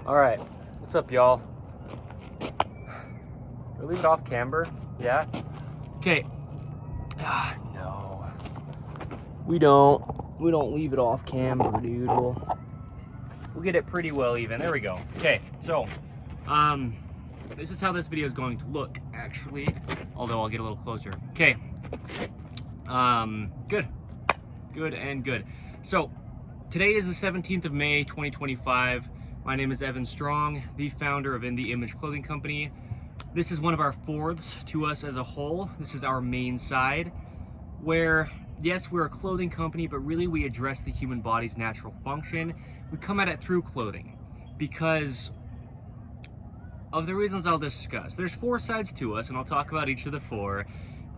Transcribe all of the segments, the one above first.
Alright, what's up, y'all? We leave it off camber? Yeah? Okay. No. We don't leave it off camber, dude. We'll get it pretty well even. There we go. Okay, so, this is how this video is going to look, actually. Although I'll get a little closer. Okay. Good. Good and good. So, today is the 17th of May, 2025. My name is Evan Strong, the founder of In The Image Clothing Company. This is one of our fourths to us as a whole. This is our main side, where, yes, we're a clothing company, but really we address the human body's natural function. We come at it through clothing because of the reasons I'll discuss. There's four sides to us, and I'll talk about each of the four,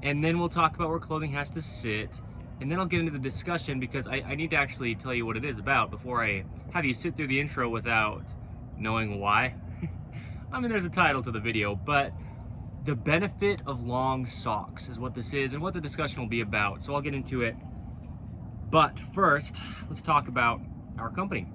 and then we'll talk about where clothing has to sit, and then I'll get into the discussion because I need to actually tell you what it is about before I have you sit through the intro without knowing why. I mean, there's a title to the video, but the benefit of long socks is what this is and what the discussion will be about, so I'll get into it. But first, let's talk about our company.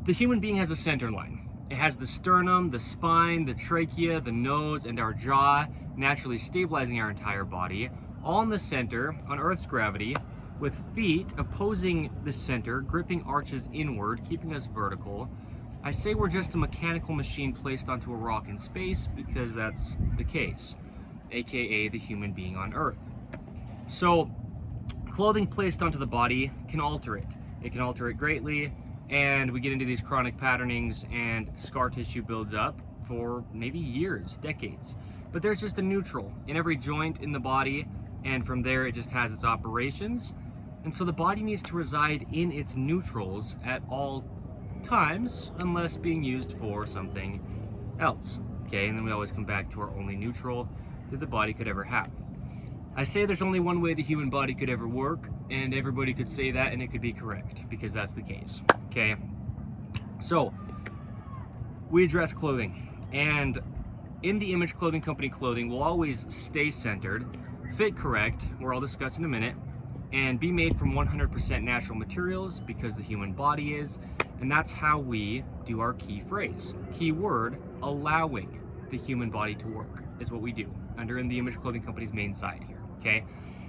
The human being has a center line. It has the sternum, the spine, the trachea, the nose, and our jaw, naturally stabilizing our entire body, all in the center on Earth's gravity, with feet opposing the center, gripping arches inward, keeping us vertical. I say we're just a mechanical machine placed onto a rock in space because that's the case, aka the human being on Earth. So, clothing placed onto the body can alter it. It can alter it greatly, and we get into these chronic patternings and scar tissue builds up for maybe years, decades. But there's just a neutral in every joint in the body, and from there it just has its operations. And so the body needs to reside in its neutrals at all times, unless being used for something else. Okay, and then we always come back to our only neutral that the body could ever have. I say there's only one way the human body could ever work, and everybody could say that and it could be correct, because that's the case. Okay, so we address clothing, and In The Image Clothing Company clothing will always stay centered, fit correct, where I'll discuss in a minute, and be made from 100% natural materials because the human body is, and that's how we do our key phrase. Key word, allowing the human body to work is what we do under In The Image Clothing Company's main side here, okay?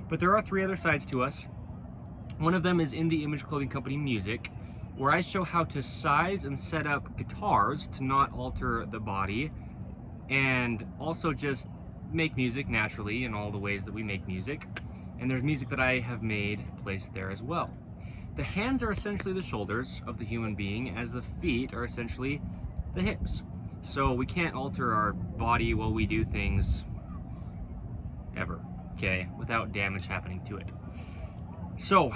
But there are three other sides to us. One of them is In The Image Clothing Company Music, where I show how to size and set up guitars to not alter the body, and also just make music naturally in all the ways that we make music. And there's music that I have made placed there as well. The hands are essentially the shoulders of the human being, as the feet are essentially the hips. So we can't alter our body while we do things ever, okay, without damage happening to it. So,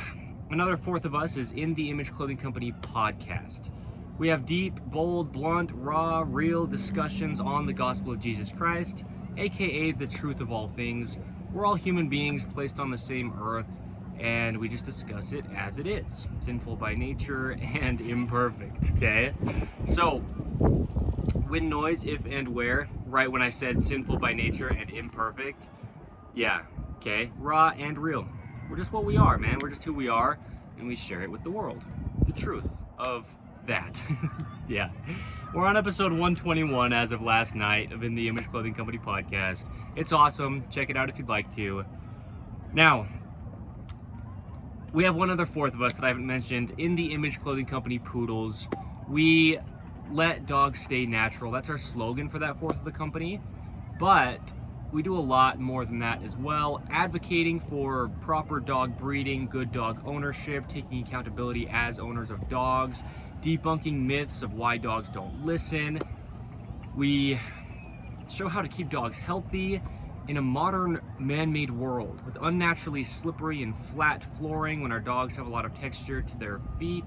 another fourth of us is In The Image Clothing Company podcast. We have deep, bold, blunt, raw, real discussions on the gospel of Jesus Christ, aka the truth of all things. We're all human beings placed on the same earth, and we just discuss it as it is, sinful by nature and imperfect, okay? So, when, noise, if, and where, right when I said sinful by nature and imperfect, yeah, okay, raw and real. We're just what we are, man. We're just who we are, and we share it with the world. The truth of that. Yeah. We're on episode 121 as of last night of In The Image Clothing Company podcast. It's awesome. Check it out if you'd like to. Now, we have one other fourth of us that I haven't mentioned. In The Image Clothing Company Poodles. We let dogs stay natural. That's our slogan for that fourth of the company. But we do a lot more than that as well. Advocating for proper dog breeding, good dog ownership, taking accountability as owners of dogs, debunking myths of why dogs don't listen. We show how to keep dogs healthy in a modern man-made world with unnaturally slippery and flat flooring when our dogs have a lot of texture to their feet.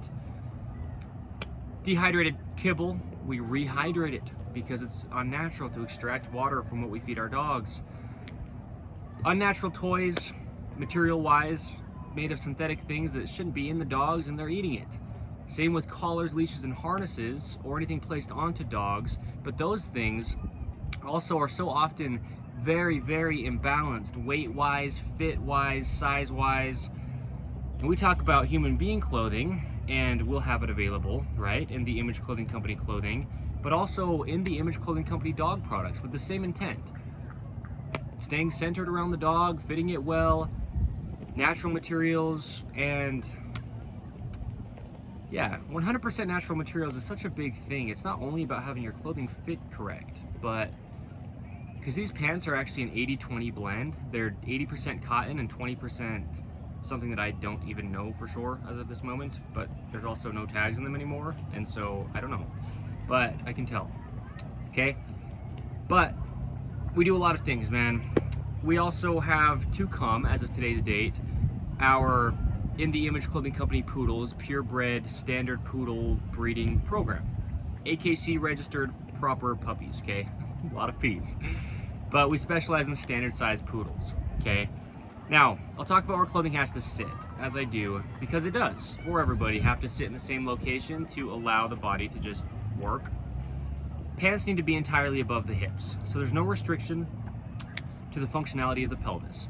Dehydrated kibble, we rehydrate it because it's unnatural to extract water from what we feed our dogs. Unnatural toys, material-wise, made of synthetic things that shouldn't be in the dogs, and they're eating it. Same with collars, leashes, and harnesses, or anything placed onto dogs, but those things also are so often very, very imbalanced, weight-wise, fit-wise, size-wise. And we talk about human being clothing, and we'll have it available, right, in the Image Clothing Company clothing, but also in the Image Clothing Company dog products with the same intent. Staying centered around the dog, fitting it well, natural materials, and yeah, 100% natural materials is such a big thing. It's not only about having your clothing fit correct, but because these pants are actually an 80-20 blend. They're 80% cotton and 20% something that I don't even know for sure as of this moment, but there's also no tags in them anymore, and so I don't know, but I can tell, okay? But we do a lot of things, man. We also have to come, as of today's date, our In the Image Clothing Company Poodles purebred standard poodle breeding program. AKC registered proper puppies, okay? A lot of P's. But we specialize in standard size poodles, okay? Now, I'll talk about where clothing has to sit, as I do, because it does, for everybody, have to sit in the same location to allow the body to just work. Pants need to be entirely above the hips, so there's no restriction to the functionality of the pelvis.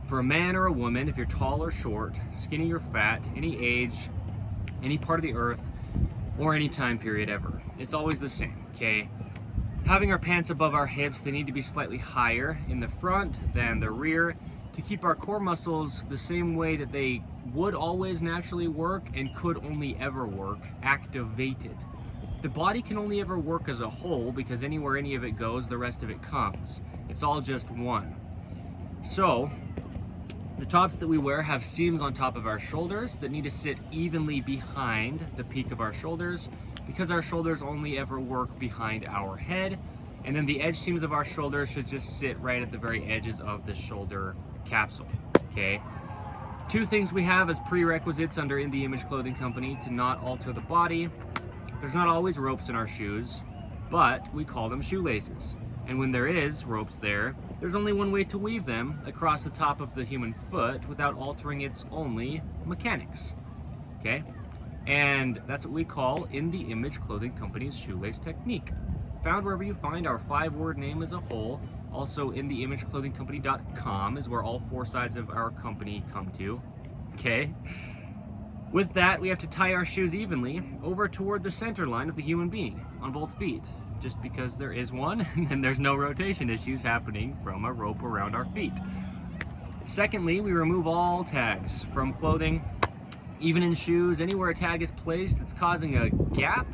For a man or a woman, if you're tall or short, skinny or fat, any age, any part of the earth, or any time period ever, it's always the same, okay? Having our pants above our hips, they need to be slightly higher in the front than the rear to keep our core muscles the same way that they would always naturally work and could only ever work, activated. The body can only ever work as a whole because anywhere any of it goes, the rest of it comes. It's all just one. So, the tops that we wear have seams on top of our shoulders that need to sit evenly behind the peak of our shoulders because our shoulders only ever work behind our head, and then the edge seams of our shoulders should just sit right at the very edges of the shoulder capsule, okay? Two things we have as prerequisites under In the Image Clothing Company to not alter the body. There's not always ropes in our shoes, but we call them shoelaces. And when there is ropes there, there's only one way to weave them across the top of the human foot without altering its only mechanics, okay? And that's what we call In the Image Clothing Company's shoelace technique. Found wherever you find our 5-word name as a whole. Also, InTheImageClothingCompany.com is where all 4 sides of our company come to, okay? With that, we have to tie our shoes evenly over toward the center line of the human being on both feet, just because there is one, and then there's no rotation issues happening from a rope around our feet. Secondly, we remove all tags from clothing, even in shoes. Anywhere a tag is placed that's causing a gap,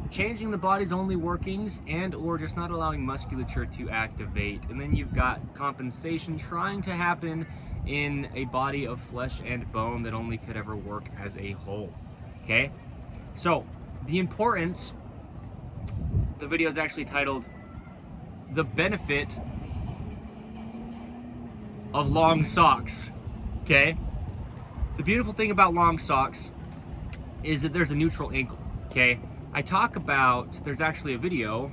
changing the body's only workings, and or just not allowing musculature to activate. And then you've got compensation trying to happen in a body of flesh and bone that only could ever work as a whole, okay? So, the importance, the video is actually titled, The Benefit of Long Socks, okay? The beautiful thing about long socks is that there's a neutral ankle, okay? I talk about, there's actually a video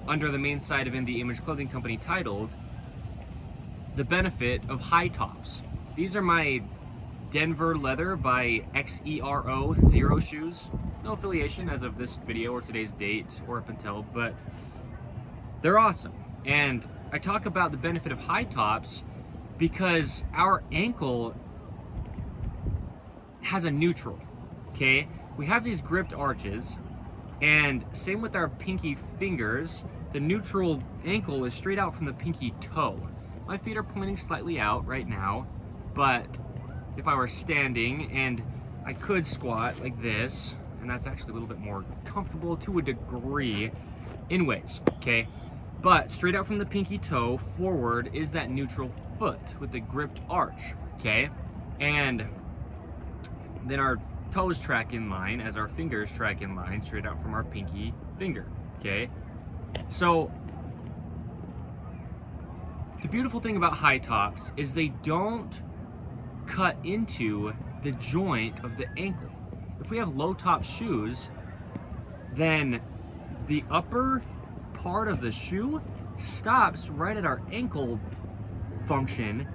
under the main site of In the Image Clothing Company titled, The Benefit of High Tops. These are my Denver Leather by XERO Zero shoes. No affiliation as of this video or today's date or up until, but they're awesome. And I talk about the benefit of high tops because our ankle has a neutral, okay? We have these gripped arches, and same with our pinky fingers, the neutral ankle is straight out from the pinky toe. My feet are pointing slightly out right now, but if I were standing and I could squat like this, and that's actually a little bit more comfortable to a degree anyways, okay? But straight out from the pinky toe forward is that neutral foot with the gripped arch, okay? And then our toes track in line as our fingers track in line straight out from our pinky finger, okay? So the beautiful thing about high tops is they don't cut into the joint of the ankle. If we have low top shoes, then the upper part of the shoe stops right at our ankle function,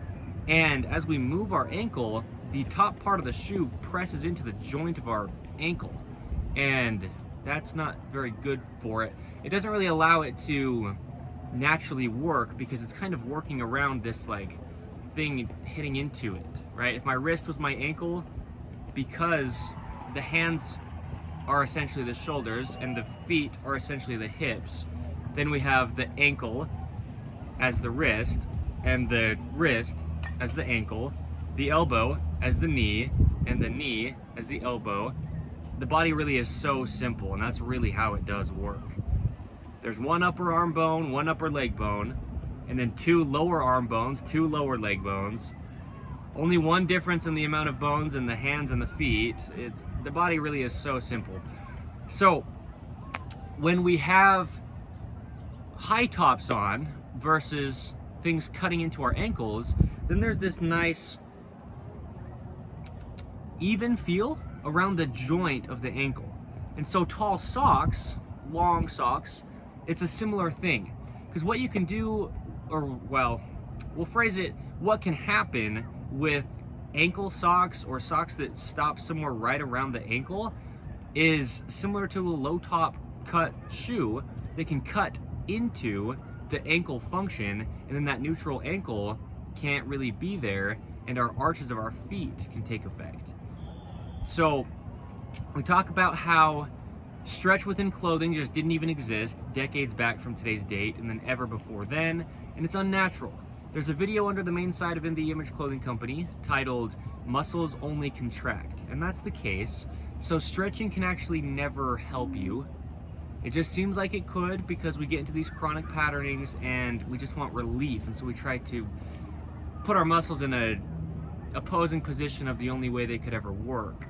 and as we move our ankle, the top part of the shoe presses into the joint of our ankle, and that's not very good for it. It doesn't really allow it to naturally work because it's kind of working around this like thing hitting into it, right? If my wrist was my ankle, because the hands are essentially the shoulders and the feet are essentially the hips. Then we have the ankle as the wrist, and the wrist as the ankle, the elbow as the knee, and the knee as the elbow. The body really is so simple, and that's really how it does work. There's one upper arm bone, one upper leg bone, and then two lower arm bones, two lower leg bones. Only one difference in the amount of bones in the hands and the feet. The body really is so simple. So when we have high tops on versus things cutting into our ankles, then there's this nice even feel around the joint of the ankle. And so tall socks, long socks, it's a similar thing. Because what you can do, or well, we'll phrase it, what can happen with ankle socks or socks that stop somewhere right around the ankle is similar to a low top cut shoe. They can cut into the ankle function, and then that neutral ankle can't really be there, and our arches of our feet can take effect. So we talk about how stretch within clothing just didn't even exist decades back from today's date, and then ever before then, and it's unnatural. There's a video under the main site of In the Image Clothing Company titled "Muscles Only Contract," and that's the case. So stretching can actually never help you. It just seems like it could, because we get into these chronic patternings and we just want relief, and so we try to put our muscles in a opposing position of the only way they could ever work.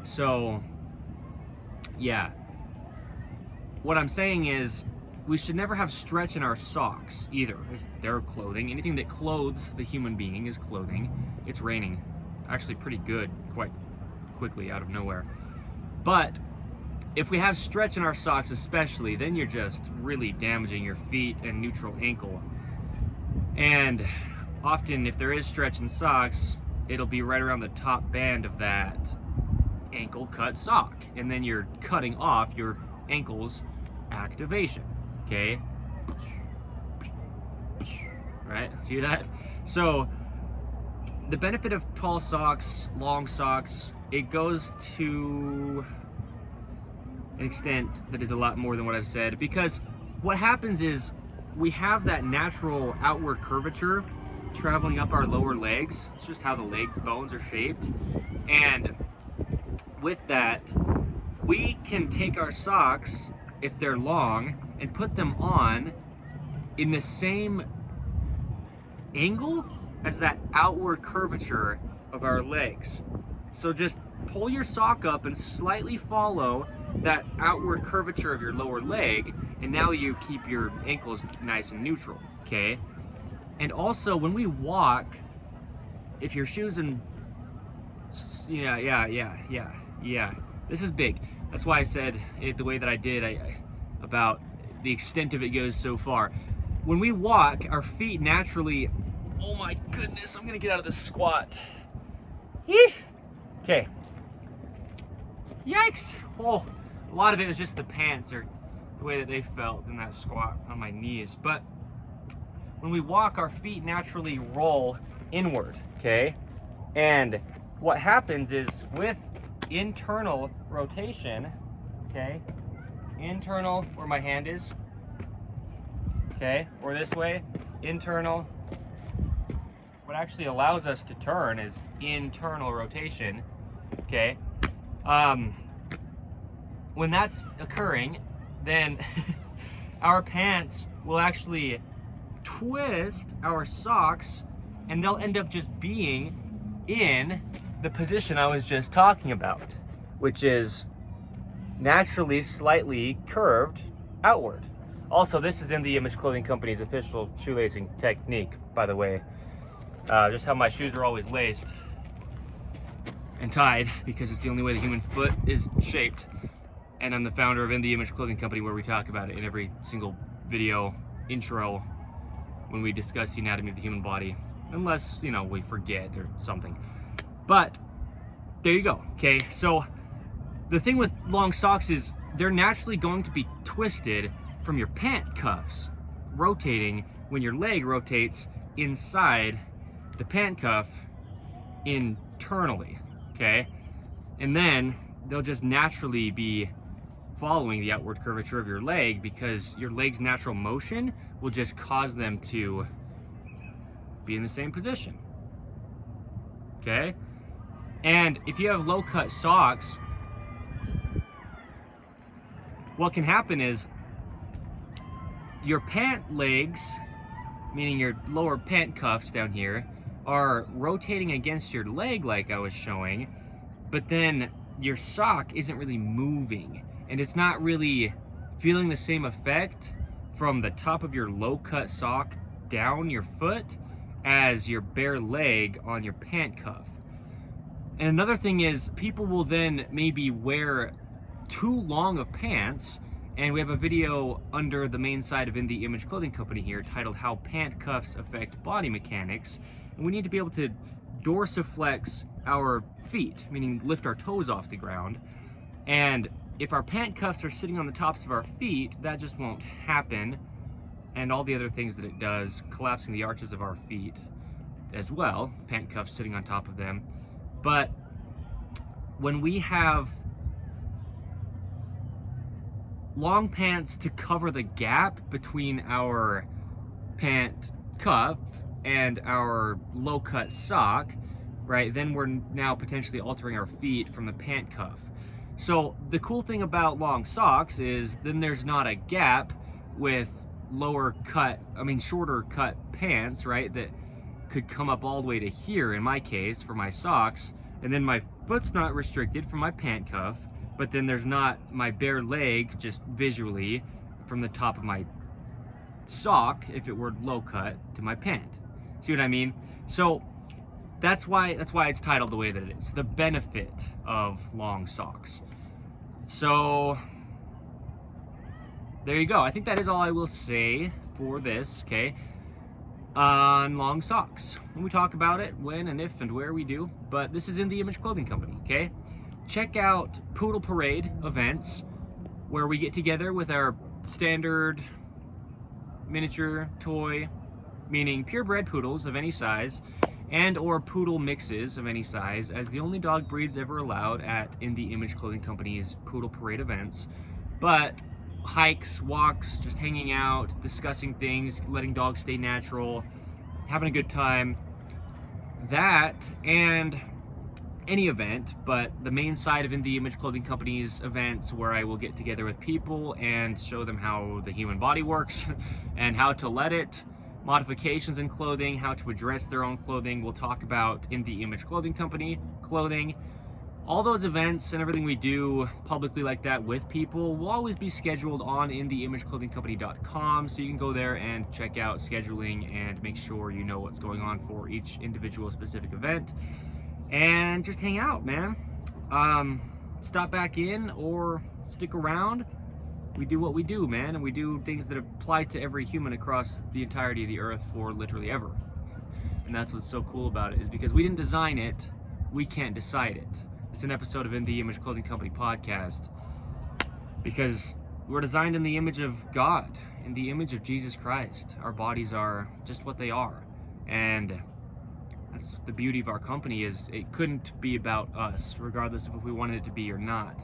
So yeah, what I'm saying is we should never have stretch in our socks either. They're clothing. Anything that clothes the human being is clothing. It's raining actually pretty good quite quickly out of nowhere. But if we have stretch in our socks especially, then you're just really damaging your feet and neutral ankle. And often if there is stretch in socks, it'll be right around the top band of that ankle cut sock, and then you're cutting off your ankle's activation. Okay, right? See that? So the benefit of tall socks, long socks, it goes to an extent that is a lot more than what I've said, because what happens is we have that natural outward curvature traveling up our lower legs. It's just how the leg bones are shaped, and with that, we can take our socks, if they're long, and put them on in the same angle as that outward curvature of our legs. So just pull your sock up and slightly follow that outward curvature of your lower leg, and now you keep your ankles nice and neutral, okay? And also, when we walk, if your shoes and yeah, this is big. That's why I said it the way that I did about the extent of it goes so far. When we walk, our feet naturally, oh my goodness, I'm gonna get out of this squat. Okay. Yikes. Oh, a lot of it was just the pants or the way that they felt in that squat on my knees. But when we walk, our feet naturally roll inward, okay? And what happens is with internal rotation, okay, internal where my hand is, okay, or this way, internal, what actually allows us to turn is internal rotation, okay? When that's occurring, then our pants will actually twist our socks, and they'll end up just being in the position I was just talking about, which is naturally slightly curved outward. Also, this is In the Image Clothing Company's official shoelacing technique, by the way. Just how my shoes are always laced and tied, because it's the only way the human foot is shaped. And I'm the founder of In the Image Clothing Company, where we talk about it in every single video intro when we discuss the anatomy of the human body, unless, you know, we forget or something. But there you go, okay? So the thing with long socks is they're naturally going to be twisted from your pant cuffs rotating when your leg rotates inside the pant cuff internally, okay? And then they'll just naturally be following the outward curvature of your leg, because your leg's natural motion will just cause them to be in the same position. Okay? And if you have low cut socks, what can happen is your pant legs, meaning your lower pant cuffs down here, are rotating against your leg like I was showing, but then your sock isn't really moving, and it's not really feeling the same effect from the top of your low cut sock down your foot as your bare leg on your pant cuff. And another thing is, people will then maybe wear too long of pants, and we have a video under the main side of In The Image Clothing Company here titled How Pant Cuffs Affect Body Mechanics, and we need to be able to dorsiflex our feet, meaning lift our toes off the ground. And if our pant cuffs are sitting on the tops of our feet, that just won't happen. And all the other things that it does, collapsing the arches of our feet as well, pant cuffs sitting on top of them. But when we have long pants to cover the gap between our pant cuff and our low cut sock, right, then we're now potentially altering our feet from the pant cuff. So the cool thing about long socks is then there's not a gap with shorter cut pants, right, that could come up all the way to here in my case for my socks, and then my foot's not restricted from my pant cuff, but then there's not my bare leg just visually from the top of my sock, if it were low cut, to my pant. See what I mean? So that's why it's titled the way that it is, the benefit of long socks. So there you go. I think that is all I will say for this, okay, on long socks. When we talk about it, when and if and where we do, but this is In The Image Clothing Company, okay? Check out Poodle Parade events, where we get together with our standard miniature toy, meaning purebred poodles of any size, and or poodle mixes of any size, as the only dog breeds ever allowed at In The Image Clothing Company's Poodle Parade events. But hikes, walks, just hanging out, discussing things, letting dogs stay natural, having a good time, that and any event, but the main side of In The Image Clothing Company's events, where I will get together with people and show them how the human body works and how to let it, modifications in clothing, how to address their own clothing. We'll talk about In The Image Clothing Company clothing. All those events and everything we do publicly like that with people will always be scheduled on InTheImageClothingCompany.com, so you can go there and check out scheduling and make sure you know what's going on for each individual specific event. And just hang out, man. Stop back in or stick around. We do what we do, man, and we do things that apply to every human across the entirety of the earth for literally ever. And that's what's so cool about it, is because we didn't design it, we can't decide it. It's an episode of In The Image Clothing Company podcast, because we're designed in the image of God, in the image of Jesus Christ. Our bodies are just what they are, and that's the beauty of our company, is it couldn't be about us, regardless of if we wanted it to be or not.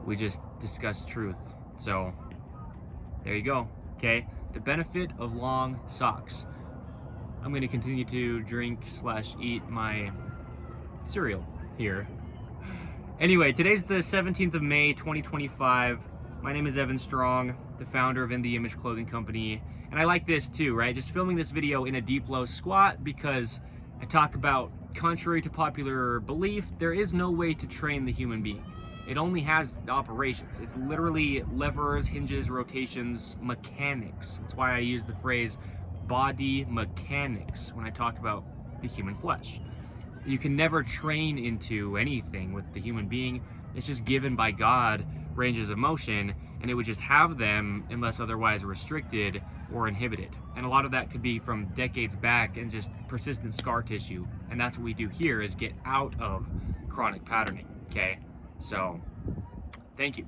We just discuss truth. So there you go, okay? The benefit of long socks. I'm going to continue to drink/eat my cereal here. Anyway, today's the 17th of May, 2025. My name is Evan Strong, the founder of In The Image Clothing Company. And I like this too, right? Just filming this video in a deep low squat, because I talk about, contrary to popular belief, there is no way to train the human being. It only has operations. It's literally levers, hinges, rotations, mechanics. That's why I use the phrase body mechanics when I talk about the human flesh. You can never train into anything with the human being. It's just given by God ranges of motion, and it would just have them unless otherwise restricted or inhibited. And a lot of that could be from decades back and just persistent scar tissue. And that's what we do here, is get out of chronic patterning, okay? So, thank you.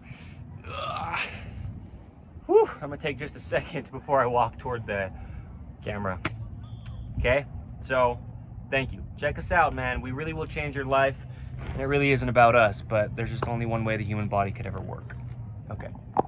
Whew, I'm gonna take just a second before I walk toward the camera. Okay, so thank you. Check us out, man. We really will change your life. And it really isn't about us, but there's just only one way the human body could ever work. Okay.